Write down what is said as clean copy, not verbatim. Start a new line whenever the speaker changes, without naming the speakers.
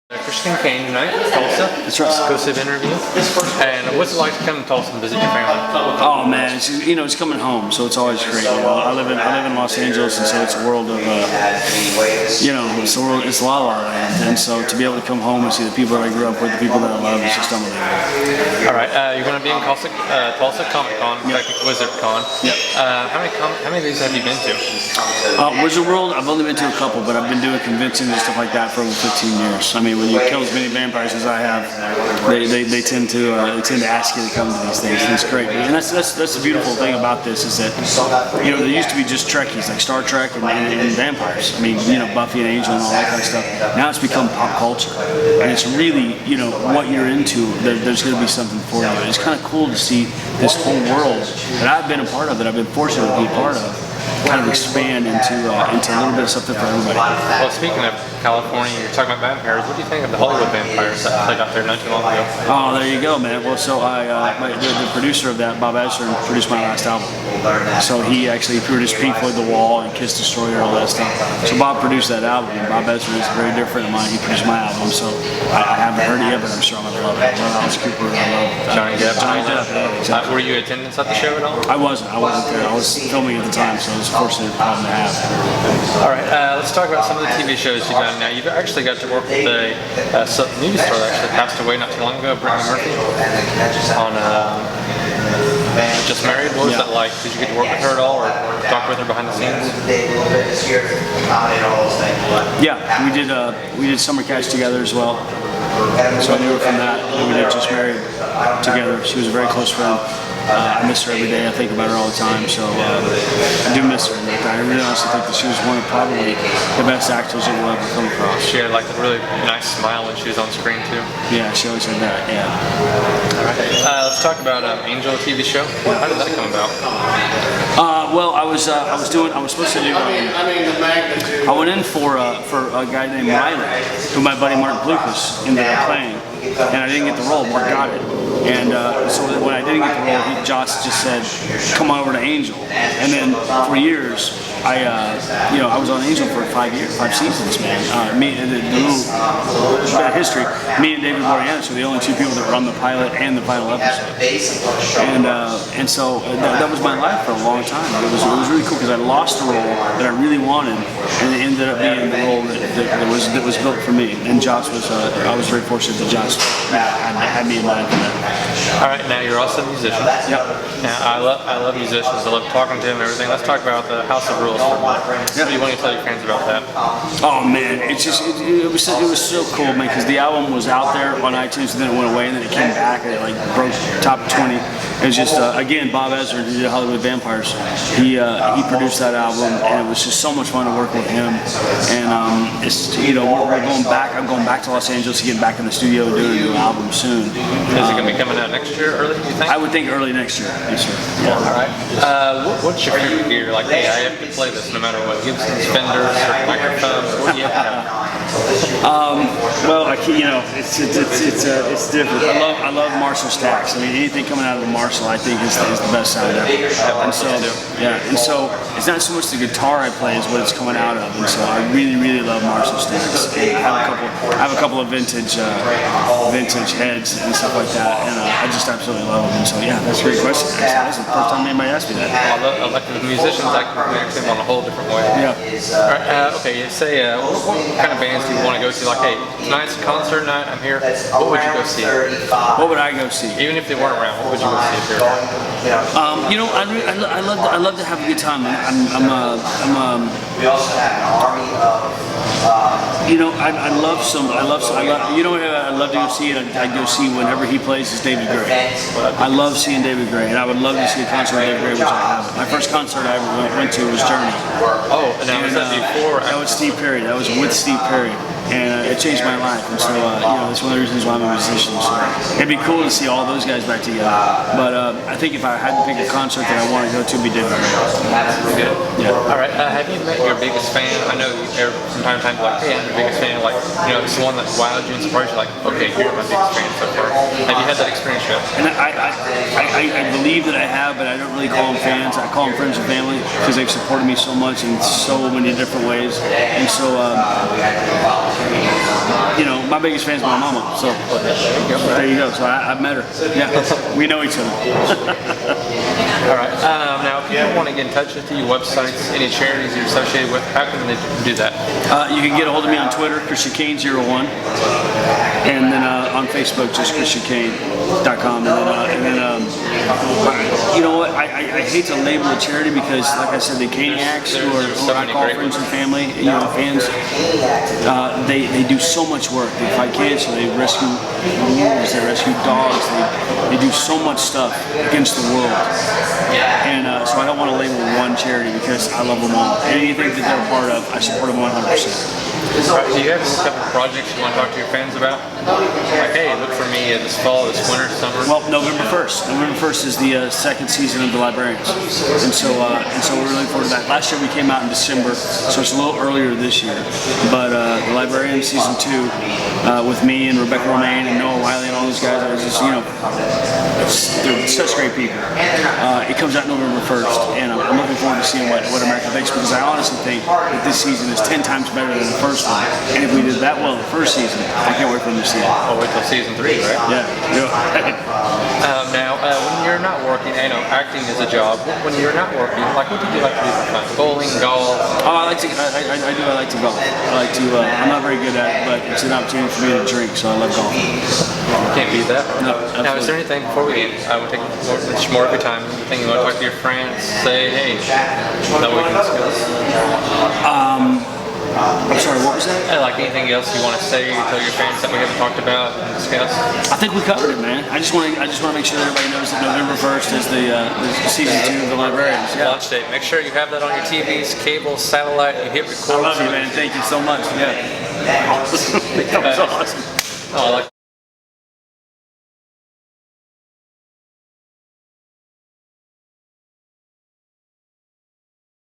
Christian Kane tonight, Tulsa.
That's right.
Exclusive interview. And what's it like to come to Tulsa and visit your family?
Oh man, it's coming home, so it's always great. I live in Los Angeles, and so it's a world of it's La La Land, and so to be able to come home and see the people that I grew up with, the people that I love, is just unbelievable.
All right, you're going to be in Tulsa Comic Con, Wizard Con.
Yep.
How many of these have you been to?
Wizard World, I've only been to a couple, but I've been doing conventions and stuff like that for over 15 years. I mean, when you kill as many vampires as I have, they tend to ask you to come to these things, and it's great. And that's the beautiful thing about this is that there used to be just Trekkies like Star Trek and vampires. I mean, Buffy and Angel and all that kind of stuff. Now it's become pop culture, and it's really what you're into. There's going to be something for you. It's kind of cool to see this whole world that I've been a part of, that I've been fortunate to be a part of, kind of expand into a little bit of something for everybody.
Well, speaking of California, you're talking about vampires. What do you think of the Hollywood vampires that played out there not too long ago?
Oh, there you go, man. Well, so the producer of that, Bob Ezrin, produced my last album. So he actually produced Pink Floyd The Wall and Kiss Destroyer, all that stuff. So Bob produced that album, and Bob Ezrin is very different than mine. He produced my album, so I haven't heard it yet, but I'm sure I'm going to love it. I love Alice Cooper, I love
Johnny Depp.
Exactly.
Were you in attendance at the show at all?
I wasn't there. I was filming at the time, so it was a fortunate problem to have.
All right, let's talk about some of the TV shows you've done now. You've actually got to work with a movie star that actually passed away not too long ago, Brittany Murphy, on Just Married. What was that like? Did you get to work with her at all, or talk with her behind the scenes?
Yeah, we did Summer Catch together as well. So I knew her from that, and we did Just Married together. She was a very close friend. I miss her every day. I think about her all the time. So I do miss her. I really honestly think that she was one of probably the best actors that you'll ever come across.
She had like a really nice smile when she was on screen too.
Yeah, she always had that. Yeah.
All right. Let's talk about Angel TV show. How did that come about?
Well, I was supposed to do. I went in for a guy named Riley, who my buddy Mark Blucas ended up playing, and I didn't get the role. Mark got it. And so when I didn't get the role, Joss just said, "Come on over to Angel." And then for years, I was on Angel for 5 seasons, man. Me and the little bit of history. Me and David Boreanaz were the only two people that were on the pilot and the final episode. And so that was my life for a long time. It was really cool because I lost the role that I really wanted, and it ended up being the role that was built for me. And Joss was I was very fortunate that Joss had me in mind for that.
All right, now you're also a musician.
Yep.
Now I love musicians. I love talking to them and everything. Let's talk about the House of Rules for a minute. What do you want to tell your fans about that?
Oh man, it was so cool, man, because the album was out there on iTunes and then it went away and then it came back and it like broke top 20. It was just again Bob Ezrin, who did Hollywood Vampires. He produced that album, and it was just so much fun to work with him. And we're going back. I'm going back to Los Angeles to get back in the studio and do a new album soon.
Is it going to be coming out next year, early? Do you think?
I would think early next year. Yes, sir.
Yeah. All right. What's your favorite gear? Like, hey, I have to play this no matter what. Gibson's, Fenders, or microphones. What do you have?
Well, it's different. I love Marshall stacks. I mean, anything coming out of the Marshall, I think is the best sound ever. And so it's not so much the guitar I play as what it's coming out of. And so I really love Marshall stacks. And I have a couple of vintage heads and stuff like that, and I just absolutely love them. And so yeah, that's a great question. That's the first time anybody asked me that.
I like the musicians. I can connect them on a whole different way.
Yeah.
All right. Okay. Say, what kind of bands do you want to go to? Like, hey, tonight's a concert night. I'm here. What would you go see?
What would I go see?
Even if they weren't around, what would you go see if you're around?
I love to have a good time.
We also have an army of.
I love to go see it. I go see whenever he plays is David Gray. I love seeing David Gray, and I would love to see a concert with David Gray, which I haven't. My first concert I ever went to was Journey.
Oh, and that was that before?
That was Steve Perry. That was with Steve Perry. And it changed my life, and so that's one of the reasons why I'm a musician. So it'd be cool to see all those guys back together. But I think if I had to pick a concert that I want to go to, it'd be David Gray.
Good.
Yeah.
All right. Have you met your biggest fan? I know sometimes time to time, like, hey, I'm the biggest fan. Like, it's the one that wowed you and surprised you. Like, okay, you're my biggest fan so far. Have you had that experience yet?
And I believe that I have, but I don't really call them fans. I call them friends and family because they've supported me so much in so many different ways. And so, my biggest fan is my mama. So there you go. So I've met her. Yeah, we know each other.
All right. Now, if people want to get in touch with you, websites, any charities you're associated with, how can they do that?
You can get a hold of me on Twitter, ChristianKane01, and then on Facebook, just ChristianKane.com. And then you know what? I hate to label a charity because, like I said, the Caniacs, who I call friends and family, fans, they do so much work. They fight cancer, they rescue wolves, they rescue dogs, they do so much stuff against the world. And so I don't want to label one charity because I love them all. Anything that they're a part of, I support them 100%.
Do you have a couple of projects you want to talk to your fans about? Like, hey, look for me this fall, this winter, summer.
Well, November 1st. November 1st is the second season of The Librarians, and so we're really looking forward to that. Last year we came out in December, so it's a little earlier this year. But The Librarians season 2, with me and Rebecca Romaine and Noah Wiley and all those guys, are just they're such great people. It comes out November 1st, and I'm looking forward to seeing what America thinks because I honestly think that this season is 10 times better than the first one. And if we did that well the first season, I can't wait for them to see it.
I'll wait till season 3, right?
Yeah.
Now, when you're not working, I know acting is a job. When you're not working, like, what do you like to do for fun? Bowling, golf?
Oh, I like to golf. I'm not very good at it, but it's an opportunity for me to drink, so I love golf.
Can't beat that.
No,
Now, is there anything before we end? I would take much more of your time. Anything you want to talk to your friends? Say, hey, that we can discuss.
I'm sorry, what was that?
Like anything else you want to say, tell your fans that we haven't talked about and discussed?
I think we covered it, man. I just want to make sure that everybody knows that November 1st is the season 2 of The Librarians. Yeah.
Launch date. Make sure you have that on your TVs, cable, satellite. You hit record.
I love you, man. Thank you so much. Yeah. That was awesome.
Oh, I like